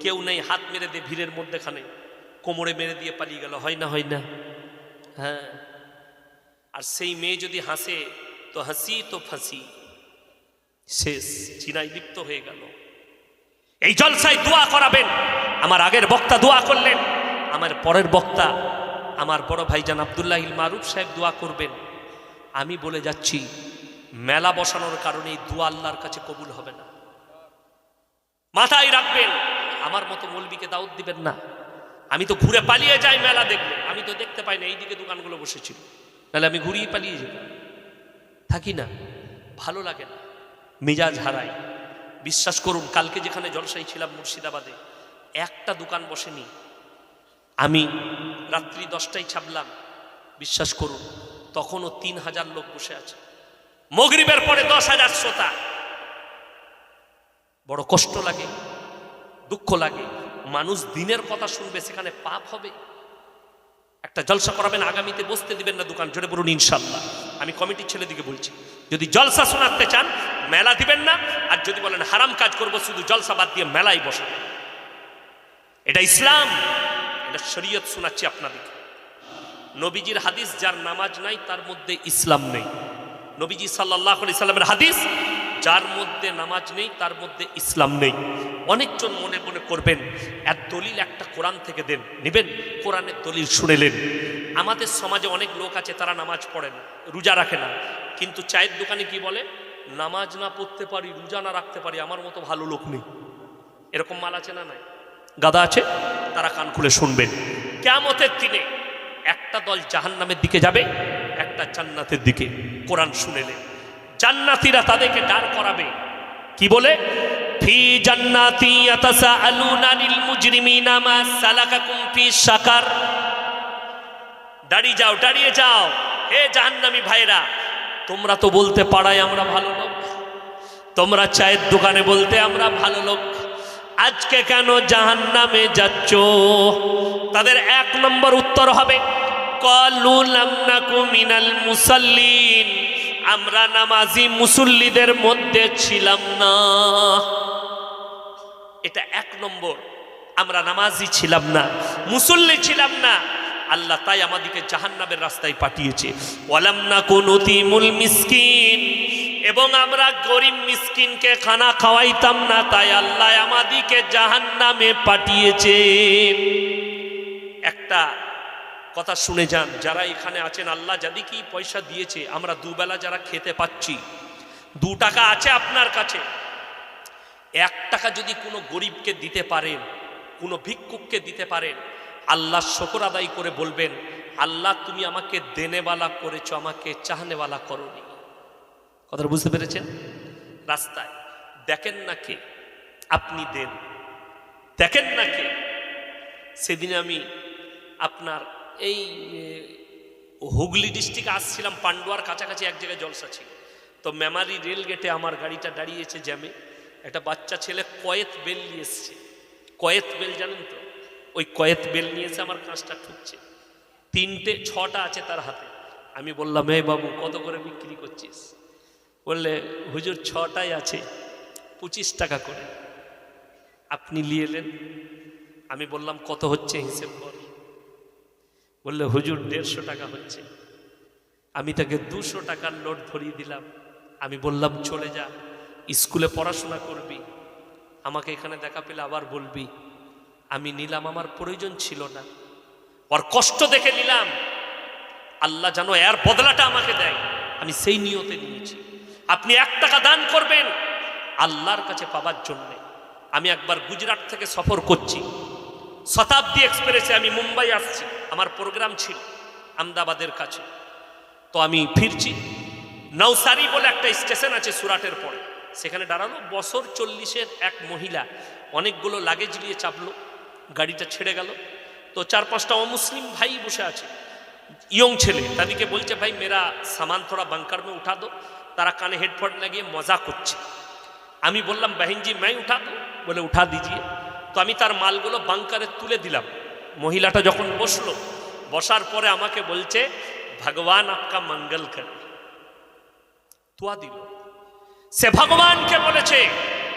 কেউ নেই, হাত মেরে দিয়ে ভিড়ের মধ্যেখানে কোমরে মেরে দিয়ে পালিয়ে গেল। হয় না? হয় না? হ্যাঁ। আর সেই মেয়ে যদি হাসে তো হাসি তো ফাঁসি, শেষ, জিনায় লিপ্ত হয়ে গেল। এই জলসায় দোয়া করাবেন। আমার আগের বক্তা দোয়া করলেন, আমার পরের বক্তা আমার বড় ভাইজান আব্দুল্লাহিল মারুফ সাহেব দোয়া করবেন। আমি বলে যাচ্ছি, মেলা বসানোর কারণে এই দোয়া আল্লাহর কাছে কবুল হবে না। মাথায় রাখবেন। আমার মতো মৌলবীকে দাওয়াত দিবেন না। আমি তো ঘুরে পালিয়ে যাই মেলা দেখলে, আমি তো দেখতে পাই না এইদিকে দোকানগুলো বসেছিল, তাহলে আমি ঘুরিয়ে পালিয়ে যেতাম। থাকি না, ভালো লাগে না, মেজাজ হারাই। বিশ্বাস করুন, কালকে যেখানে জলসাই ছিলাম মুর্শিদাবাদে, একটা দোকান বসেনি। আমি রাত্রি 10টায় ছাপলাম, বিশ্বাস করুন তখনও 3000 লোক বসে আছে। মাগরিবের পরে 10,000 শ্রোতা। বড় কষ্ট লাগে, দুঃখ লাগে। মানুষ দিনের কথা শুনবে, সেখানে পাপ হবে। একটা জলসা করাবেন, আগামীতে বসতে দিবেন না দোকান। জোরে বলুন ইনশাল্লাহ। আমি কমিটির ছেলেদিকে বলছি, যদি জলসা শোনাতে চান মেলা দিবেন না, আর যদি বলেন হারাম কাজ করব, শুধু জলসা বাদ দিয়ে মেলাই বসাবেন। এটা ইসলাম, এটা শরীয়ত শোনাচ্ছি আপনাদেরকে। নবীজির হাদিস, যার নামাজ নাই তার মধ্যে ইসলাম নেই। নবীজি সাল্লাল্লাহু আলাইহি সাল্লামের হাদিস, যার মধ্যে নামাজ নেই তার মধ্যে ইসলাম নেই। অনেকজন মনে মনে করবেন এর দলিল একটা কোরআন থেকে দেন, নেবেন কোরআনের দলিল শুনেলেন। আমাদের সমাজে অনেক লোক আছে, তারা নামাজ পড়ে না, রোজা রাখে না, কিন্তু চায়ের দোকানে কি বলে, নামাজ না পড়তে পারি, রোজা না রাখতে পারি, আমার মতো ভালো লোক নেই। এরকম মাল আছে না? নাই? গাদা আছে। তারা কান খুলে শুনবেন। কিয়ামতের দিনে একটা দল জাহান্নামের দিকে যাবে, একটা জান্নাতের দিকে। কোরআন শুনেলেন। জান্নাতীরা তাদেরকে দাঁড় করাবে, কি বলে? ফি জান্নাতি ইয়াতাসাআলুনা আনিল মুজরিমিনা মা সালাকাকুম ফি সাকার। দাঁড়িয়ে যাও, দাঁড়িয়ে যাও, হে জাহান্নামী ভাইরা, তোমরা তো বলতে পাড়ায় আমরা ভালো লোক, তোমরা চায়ের দোকানে বলতে আমরা ভালো লোক, আজকে কেন জাহান্নামে যাচ্ছ? তাদের এক নম্বর উত্তর হবে ক্বালু লাম নাকু মিনাল মুসাল্লিন, আমরা নামাজি মুসল্লিদের মধ্যে ছিলাম না। এটা এক নম্বর, আমরা নামাজি ছিলাম না, মুসল্লি ছিলাম না, আল্লাহ তাই আমাদেরকে জাহান্নামের রাস্তায় পাঠিয়েছে। ওয়ালাম নাকু নুতিমুল মিসকিন, এবং আমরা গরিব মিসকিনকে খানা খাওয়াইতাম না, তাই আল্লাহ আমাদেরকে জাহান্নামে পাঠিয়েছে। একটা কথা শুনে যান, যারা এখানে আছেন, আল্লাহ যাদেরকে পয়সা দিয়েছে, আমরা দুবেলা যারা খেতে পাচ্ছি, 2 টাকা আছে আপনার কাছে, 1 টাকা যদি কোনো গরিবকে দিতে পারেন, কোনো ভিক্ষুককে দিতে পারেন, আল্লাহ শুকর আদায় করে বলবেন, আল্লাহ তুমি আমাকে দেনেওয়ালা করেছো, আমাকে চাহনেওয়ালা করোনি। কথা বুঝতে পেরেছেন? রাস্তায় দেখেন না কে, আপনি দেন, দেখেন না কে। সেদিন আমি আপনার এই হুগলি ডিস্ট্রিক্টে আসছিলাম, পান্ডুয়ার কাছাকাছি এক জায়গায় জলসা ছিল, তো মেমারি রেল গেটে আমার গাড়িটা দাঁড়িয়েছে জ্যামে, একটা বাচ্চা ছেলে কয়েত বেল নিয়ে এসছে। কয়েত বেল জানেন তো? ওই কয়েত বেল নিয়েছে, আমার কাঁচটা ঠুকছে, 6টা আছে তার হাতে। আমি বললাম, হে বাবু কত করে বিক্রি করছিস? বললে, হুজুর 6টাই আছে, 25 টাকা করে। আপনি নিয়ে এলেন। আমি বললাম, কত হচ্ছে হিসেব কর। বললে, হুজুর 150 টাকা হচ্ছে। আমি তাকে 200 টাকার নোট ধরিয়ে দিলাম। আমি বললাম, চলে যা, স্কুলে পড়াশোনা করবি, আমাকে এখানে দেখা পেলে আবার বলবি। আমি নিলাম, আমার প্রয়োজন ছিল না, ওর কষ্ট দেখে নিলাম, আল্লাহ যেন এর বদলাটা আমাকে দেয়, আমি সেই নিয়তে নিয়েছি। আপনি 1 টাকা দান করবেন আল্লাহর কাছে পাবার জন্যে। আমি একবার গুজরাট থেকে সফর করছি, শতাব্দী এক্সপ্রেসে আমি মুম্বাই আসছি, আমার প্রোগ্রাম ছিল আহমেদাবাদের কাছে। তো আমি ফিরছি, নওসারি বলে একটা স্টেশন আছে সুরাটের পরে, সেখানে দাঁড়ালো। বছর 40-এর এক মহিলা অনেকগুলো লাগেজ নিয়ে চাপলো, গাড়িটা ছেড়ে গেল। তো 4-5টা অমুসলিম ভাই বসে আছে, ইয়ং ছেলে, তাদেরকে বলছে, ভাই মেরা সামান থোড়া বাংকার মে উঠা দো। তারা কানে হেডফোন লাগিয়ে মজা করছে। আমি বললাম, বহনজি मैं উঠা দো? বলে, উঠা দিজিয়ে। তো আমি তার মালগুলো বাংকারে তুলে দিলাম। মহিলাটা যখন বসলো, বসার পরে আমাকে বলছে, ভগবান আপকা মঙ্গল করে। তোয়া দিল। সে ভগবানকে বলেছে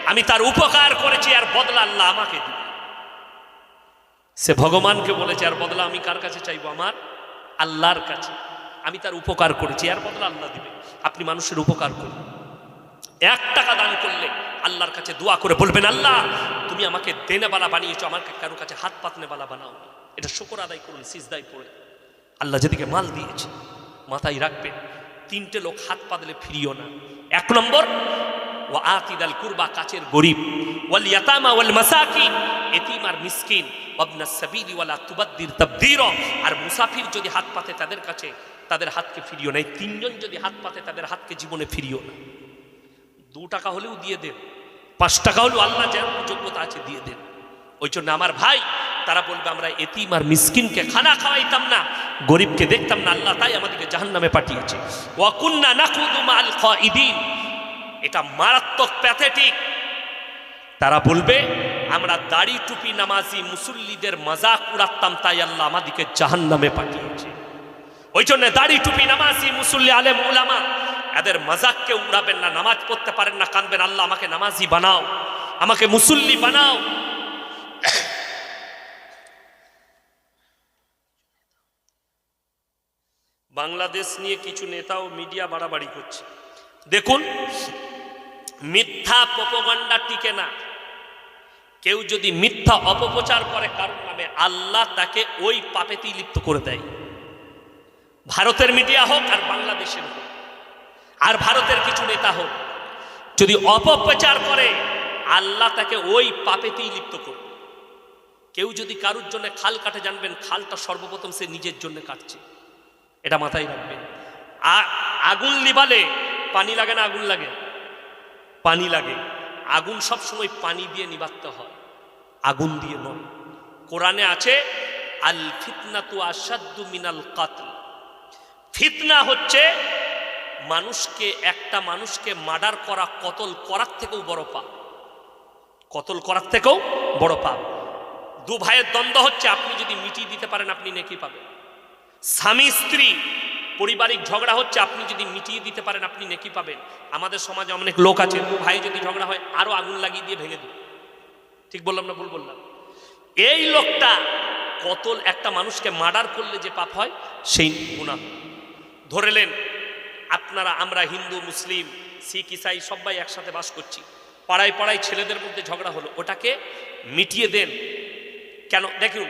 আমি তার উপকার করেছি, আর বদলা আল্লাহ আমাকে দিবে। সে ভগবানকে বলেছে, আর বদলা আমি কার কাছে চাইবো? আমার আল্লাহর কাছে। আমি তার উপকার করেছি, আর বদলা আল্লাহ দিবে। আপনি মানুষের উপকার করুন। 1 টাকা দান করলে আল্লাহর কাছে দোয়া করে বলবেন, আল্লাহ তুমি আমাকে দেনেওয়ালা বানিয়েছো, আমাকে কারো কাছে হাত পাতনেওয়ালা বানাও। এটা শুকর আদায় করুন সিজদায় পড়ে। আল্লাহ যেদিকে মাল দিয়েছে মাথায় রাখবেন। 3টে লোক হাত পাতলে ফিরিও না। 1 নম্বর, ওয়া আতিদাল কুরবা, কাছের গরিব, ওয়াল ইয়াতামা ওয়াল মাসাকিন, এতিম আর মিসকিন, ওয়াবনাস সাবিলি ওয়ালা তুবাদ্দির তাবদীরা। আর মুসাফির যদি হাত পাতে তাদের কাছে, তাদের হাতকে ফিরিও না। এই 3জন যদি হাত পাতে তাদের হাতকে জীবনে ফিরিও না। 2 টাকা হলেও দিয়ে দেন, 5 টাকা হলেও আল্লাহ যেমন যোগ্যতা আছে দিয়ে দেন। ওই জন্য আমার ভাই, তারা বলবে আমরা এতিম আর মিসকিনকে খানা খাওয়াইতাম না, গরিবকে দেখতাম না, আল্লাহ তাই আমাদেরকে জাহান্নামে পাঠিয়েছে। ওয়া কুন্না নাকুদু মাল খাইদিন, এটা মারাত্মক প্যাথেটিক। তারা বলবে আমরা দাড়ি টুপি নামাজি মুসল্লিদের মজাক উড়াতাম, তাই আল্লাহ আমাদেরকে জাহান্নামে পাঠিয়েছে। ওই জন্য দাড়ি টুপি নামাজি মুসল্লি আলেম উলামা এদের মজাককে উড়াবেন না। নামাজ পড়তে পারেন না, কাঁদবেন, আল্লাহ আমাকে নামাজি বানাও, আমাকে মুসল্লি বানাও। বাংলাদেশ নিয়ে কিছু নেতা ও মিডিয়া বাড়াবাড়ি করছে। দেখুন, মিথ্যা প্রোপাগান্ডা টিকে না। কেউ যদি মিথ্যা অপপ্রচার করে কারণ নামে, আল্লাহ তাকে ওই পাপেতেই লিপ্ত করে দেয়। ভারতের মিডিয়া হোক আর বাংলাদেশের হোক, আর ভারতের কিছু নেতা হোক, যদি অপপ্রচার করে আল্লাহ তাকে ওই পাপেতেই লিপ্ত করবে। কেউ যদি কারুর জন্য খাল কাটে, জানবেন খালটা সর্বপ্রথম সে নিজের জন্য কাটছে, এটা মাথায় রাখবেন। আগুন লিবালে পানি লাগে না? আগুন লাগে, পানি লাগে। আগুন সব সময় পানি দিয়ে নিভাতে হয়, আগুন দিয়ে নয়। কোরআনে আছে আল ফিতনাতু আশাদ্দু মিনাল কাতল। ফিতনা হচ্ছে একটা মানুষকে মার্ডার করা, কতল করার থেকেও বড় পাপ, কতল করার থেকেও বড় পাপ। দু ভাইয়ের দ্বন্দ্ব হচ্ছে, আপনি যদি মিটিয়ে দিতে পারেন আপনি নেকি পাবেন। স্বামী স্ত্রী পারিবারিক ঝগড়া হচ্ছে, আপনি যদি মিটিয়ে দিতে পারেন আপনি নেকি পাবেন। আমাদের সমাজে অনেক লোক আছে, দু ভাই যদি ঝগড়া হয় আরো আগুন লাগিয়ে দিয়ে ভেঙে দেবে। ঠিক বললাম না ভুল বললাম? এই লোকটা কতল, একটা মানুষকে মার্ডার করলে যে পাপ হয় সেই গুনাহ। ধরেলেন আমরা হিন্দু, মুসলিম, শিখ, ইসাই সবাই একসাথে বাস করছি, পাড়ায় পাড়ায় ছেলেদের মধ্যে ঝগড়া হলো, ওটাকে মিটিয়ে দেন। কেন? দেখুন,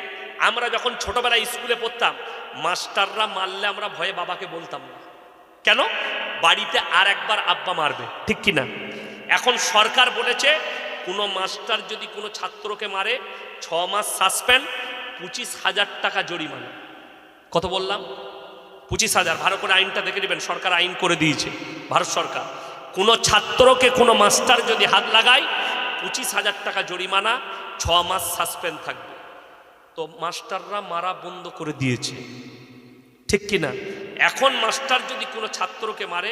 আমরা যখন ছোটবেলায় স্কুলে পড়তাম, মাস্টাররা মারলে আমরা ভয়ে বাবাকে বলতাম না। কেন? বাড়িতে আর একবার আব্বা মারবে, ঠিক কি না? এখন সরকার বলেছে কোনো মাস্টার যদি কোনো ছাত্রকে মারে 6 মাস সাসপেন্ড, 25,000 টাকা জরিমানা। কত বললাম? 25,000। ভালো করে আইনটা দেখে নেবেন, সরকার আইন করে দিয়েছে, ভারত সরকার। কোনো ছাত্রকে কোনো মাস্টার যদি হাত লাগায় 25,000 টাকা জরিমানা, 6 মাস সাসপেন্ড থাকবে। তো মাস্টাররা মারা বন্ধ করে দিয়েছে, ঠিক কিনা? এখন মাস্টার যদি কোনো ছাত্রকে মারে,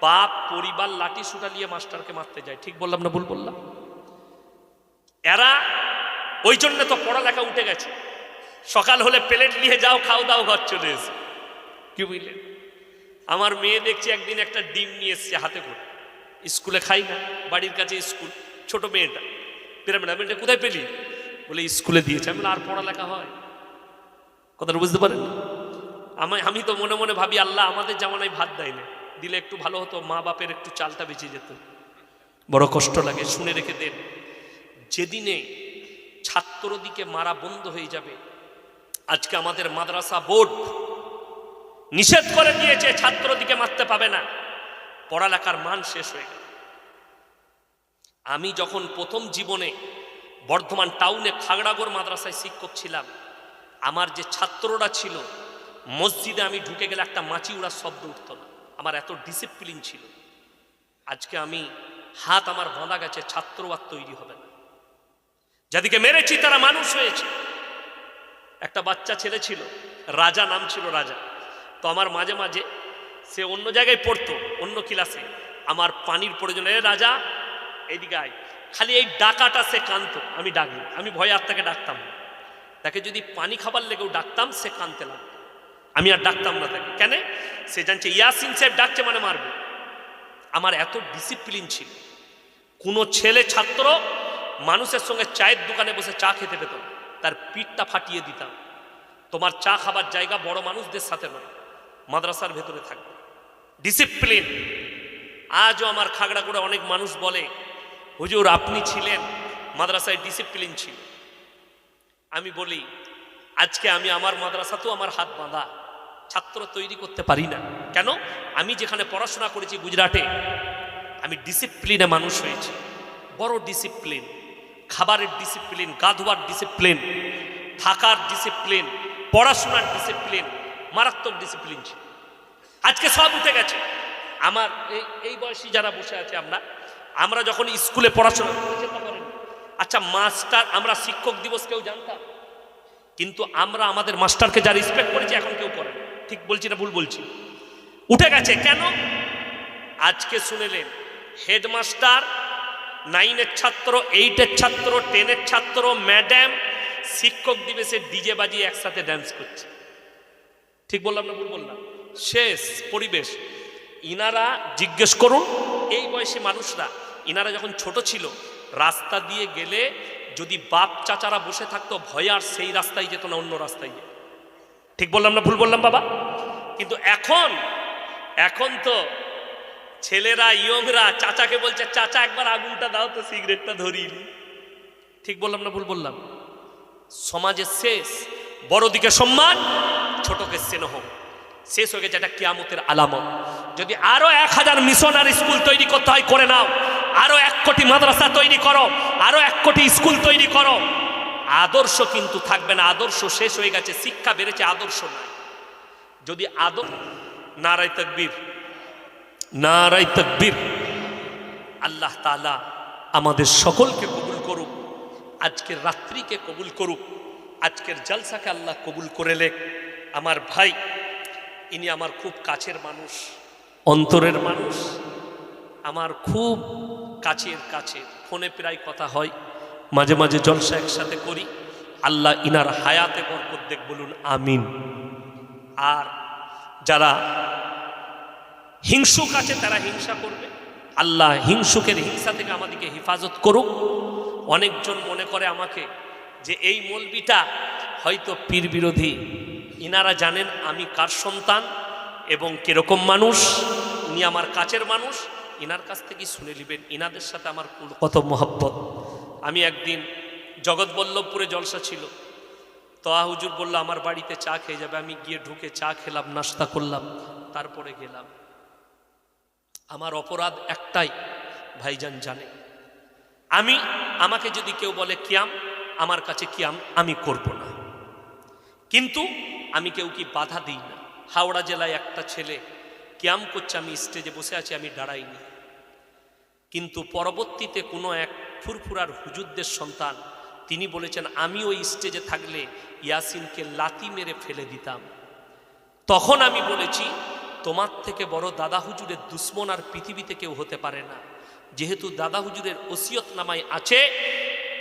বাপ পরিবার লাঠি সুটা নিয়ে মাস্টারকে মারতে যায়। ঠিক বললাম না ভুল বললাম? এরা ওই জন্য তো পড়ালেখা উঠে গেছে, সকাল হলে প্লেট নিয়ে যাও, খাও দাও, ঘর চলে এসে। কি বুঝলেন? আমার মেয়ে দেখছি একদিন একটা ডিম নিয়ে এসছে হাতে করে, স্কুলে খাই না, বাড়ির কাছে স্কুল, ছোট মেয়েটা। পিরামিড কোথায় পেলি? বলে স্কুলে দিয়েছে। আমি আর পড়ালেখা হয়? কথাটা বুঝতে পারেন? আমি তো মনে মনে ভাবি, আল্লাহ আমাদের জামানায় ভাত দেয় না, দিলে একটু ভালো হতো, মা বাপের একটু চালটা বেঁচে যেত। বড় কষ্ট লাগে, শুনে রেখে দেন। যেদিনে ছাত্রদিকে মারা বন্ধ হয়ে যাবে, আজকে আমাদের মাদ্রাসা বোর্ড নিষেধ করে দিয়েছে ছাত্রদিকে মারতে পাবে না, পড়ালেখার মান শেষ হয়ে গেল। আমি যখন প্রথম জীবনে বর্ধমান টাউনে খাগড়াগড় মাদ্রাসায় শিক্ষক ছিলাম, আমার যে ছাত্ররা ছিল, মসজিদে আমি ঢুকে গেলে একটা মাছি উড়ার শব্দ উঠত না, আমার এত ডিসিপ্লিন ছিল। আজকে আমি হাত আমার বাঁধা গেছে, ছাত্র আর তৈরি হবে না। যাদেরকে মেরেছি তারা মানুষ হয়েছে। একটা বাচ্চা ছেলে ছিল, রাজা নাম ছিল, রাজা। তো আমার মাঝে মাঝে সে অন্য জায়গায় পড়তো, অন্য ক্লাসে, আমার পানির প্রয়োজন, এ রাজা এইদিকে আয়, খালি এই ডাকাটা সে কাঁদতো, আমি ডাকি, আমি ভয়ে আর তাকে ডাকতাম না। তাকে যদি পানি খাবার লেগেও ডাকতাম, সে কাঁদতে লাগতো, আমি আর ডাকতাম না তাকে। কেন? সে জানছে ইয়াসিন সাহেব ডাকছে মানে মারবে। আমার এত ডিসিপ্লিন ছিল। কোনো ছেলে ছাত্র মানুষের সঙ্গে চায়ের দোকানে বসে চা খেতে পেত, তার পিঠটা ফাটিয়ে দিতাম। তোমার চা খাবার জায়গা বড় মানুষদের সাথে নয়, মাদ্রাসার ভেতরে থাকবে। ডিসিপ্লিন। আজও আমার খাগড়াগড়ে অনেক মানুষ বলে, হুজুর আপনি ছিলেন মাদ্রাসায়, ডিসিপ্লিন ছিল। আমি বলি, আজকে আমি আমার মাদ্রাসাতেও আমার হাত বাঁধা, ছাত্র তৈরি করতে পারি না। কেন? আমি যেখানে পড়াশোনা করেছি গুজরাটে, আমি ডিসিপ্লিনে মানুষ হয়েছি। বড় ডিসিপ্লিন, খাবারের ডিসিপ্লিন, গা ধোয়ার ডিসিপ্লিন, থাকার ডিসিপ্লিন, পড়াশোনার ডিসিপ্লিন, মারাত্মক ডিসিপ্লিন ছিল। আজকে সব উঠে গেছে। আমার এই বয়সী যারা বসে আছে, আমরা যখন স্কুলে পড়াশোনা করতে পারেন, আচ্ছা মাস্টার, আমরা শিক্ষক দিবস কেউ জানতাম? কিন্তু আমরা আমাদের মাস্টারকে যা রেসপেক্ট করেছি এখন কেউ করে না। ঠিক বলছি না ভুল বলছি? উঠে গেছে। কেন? আজকে শুনেলেন হেডমাস্টার, 9-এর ছাত্র, 8-এর ছাত্র, 10-এর ছাত্র, ম্যাডাম শিক্ষক দিবসে ডিজে বাজিয়ে একসাথে ড্যান্স করছে। ঠিক বললাম না ভুল বললাম? শেষ পরিবেশ। ইনারা জিজ্ঞেস করুন, এই বয়সী মানুষরা, ইনারা যখন ছোট ছিল, রাস্তা দিয়ে গেলে যদি বাপ চাচারা বসে থাকতো, ভয় আর সেই রাস্তায় যেত না, অন্য রাস্তায় যেত। ঠিক বললাম না ভুল বললাম বাবা? কিন্তু এখন তো ছেলেরা, ইয়ংরা চাচাকে বলছে, চাচা একবার আগুনটা দাও তো, সিগারেটটা ধরিয়ে। ঠিক বললাম না ভুল বললাম? সমাজের শেষ। বড়দিকে সম্মান, ছোটকে স্নেহ, শেষ হয়ে গেছে। এটা কিয়ামতের আলামত। যদি আরো 1000 মিশনারি স্কুল তৈরি করতে হয়, করে নাও। আরো 1 কোটি মাদ্রাসা তৈরি করো, আরো 1 কোটি স্কুল তৈরি করো। আদর্শ কিন্তু থাকবে না, আদর্শ শেষ হয়ে গেছে। শিক্ষা বেড়েছে, আদর্শ নাই। যদি নারায়ে তাকবীর, নারায়ে তাকবীর। আল্লাহ তাআলা আমাদের সকলকে কবুল করুক, আজকের রাত্রিকে কবুল করুক, আজকের জলসাকে আল্লাহ কবুল করে লেখ। আমার ভাই, ইনি আমার খুব কাছের মানুষ, অন্তরের মানুষ, আমার খুব কাছে ফোনে প্রায় কথা হয়, মাঝে মাঝে জলসা একসাথে করি। আল্লাহ ইনার হায়াতে বরকত দেখ, বলুন আমিন। আর যারা হিংসুক আছে তারা হিংসা করবে, আল্লাহ হিংসুকের হিংসা থেকে আমাদেরকে হেফাজত করুক। অনেকজন মনে করে আমাকে যে এই মৌলবিটা হয়তো পীর বিরোধী। ইনারা জানেন আমি কার সন্তান এবং কিরকম মানুষ। ইনি আমার কাছের মানুষ, ইনার কাছ থেকেই শুনে নেবেন ইনাদের সাথে আমার কত মহব্বত। আমি একদিন জগৎবল্লভপুরে জলসা ছিল, তোয়া হুজুর বলল আমার বাড়িতে চা খেয়ে যাবে। আমি গিয়ে ঢুকে চা খেলাম, নাস্তা করলাম, তারপরে গেলাম। আমার অপরাধ একটাই, ভাইজান জানে, আমাকে যদি কেউ বলে কিয়াম, আমার কাছে কিয়াম আমি করব না, কিন্তু আমি কেউ কি বাধা দিই না। হাওড়া জেলায় একটা ছেলে কিয়াম করছে, আমি স্টেজে বসে আছি, আমি দাঁড়াইনি। কিন্তু পরবর্তীতে কোনো এক ফুরফুরার হুজুরদের সন্তান, তিনি বলেছেন আমি ওই স্টেজে থাকলে ইয়াসিনকে লাথি মেরে ফেলে দিতাম। তখন আমি বলেছি তোমার থেকে বড় দাদা হুজুরের দুশ্মন আর পৃথিবীতে কেউ হতে পারে না। যেহেতু দাদা হুজুরের ওসিয়তনামায় আছে,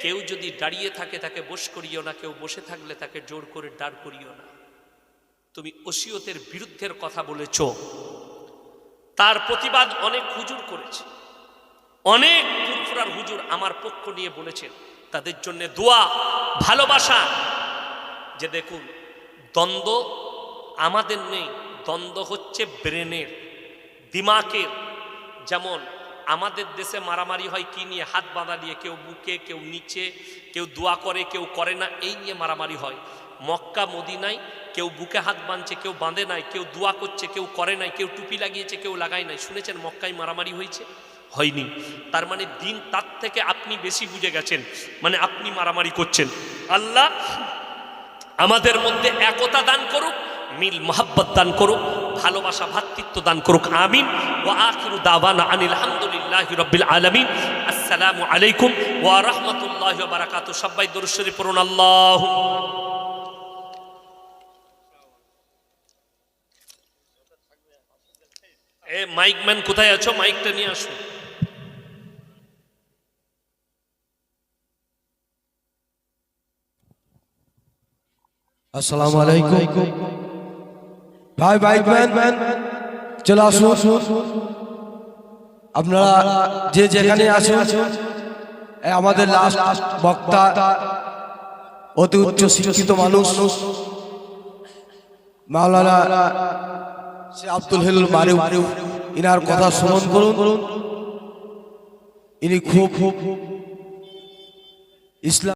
কেউ যদি দাঁড়িয়ে থাকে তাকে বস করিও না, কেউ বসে থাকলে তাকে জোর করে দাঁড় করিও না। তুমি ওসিয়তের বিরুদ্ধের কথা বলেছ, তার প্রতিবাদ অনেক হুজুর করেছে, অনেক ফুরফুরার হুজুর আমার পক্ষ নিয়ে বলেছেন, তাদের জন্য দোয়া, ভালোবাসা। যে দেখুন, দ্বন্দ্ব আমাদের নেই, দ্বন্দ্ব হচ্ছে ব্রেনের, দিমাগের। যেমন আমাদের দেশে মারামারি হয় কি নিয়ে? হাত বাঁধা নিয়ে, কেউ বুকে, কেউ নিচে, কেউ দোয়া করে, কেউ করে না, এই নিয়ে মারামারি হয়। মক্কা মদিনায় কেউ বুকে হাত বাঁধছে, কেউ বাঁধে নাই, কেউ দোয়া করছে, কেউ করে নাই, কেউ টুপি লাগিয়েছে, কেউ লাগায় নাই। শুনেছেন মক্কায় মারামারি হয়েছে? হয়নি। তার মানে দিন তার থেকে আপনি বেশি বুঝে গেছেন, মানে আপনি মারামারি করছেন। আল্লাহ আমাদের মধ্যে একতা দান করুক, মিল মোহাব্বত দান করুক, ভালোবাসা ভ্রাতৃত্ব দান করুক, আমিন। ওয়া আখিরু দাওয়ানা আনিল হামদুলিল্লাহি রাব্বিল আলামিন। আসসালামু আলাইকুম ওয়া রাহমাতুল্লাহি ওয়া বারাকাতুহু। সবাই দরুদ শরীফ পড়ুন। আল্লাহুম্মা মাইক ম্যান কোথায় আছো? মাইকটা নিয়ে আসো। আসসালামু আলাইকুম। ভাই মাইক ম্যান চলে আসুন। আপনারা যে যেখানে আসুন, আমাদের লাস্ট বক্তা অতি উচ্চ শিক্ষিত মানুষ মাওলানা সে আব্দুল হেলুল মারু, ইনার কথা শ্রবণ করুন। ইনি খুব ইসলাম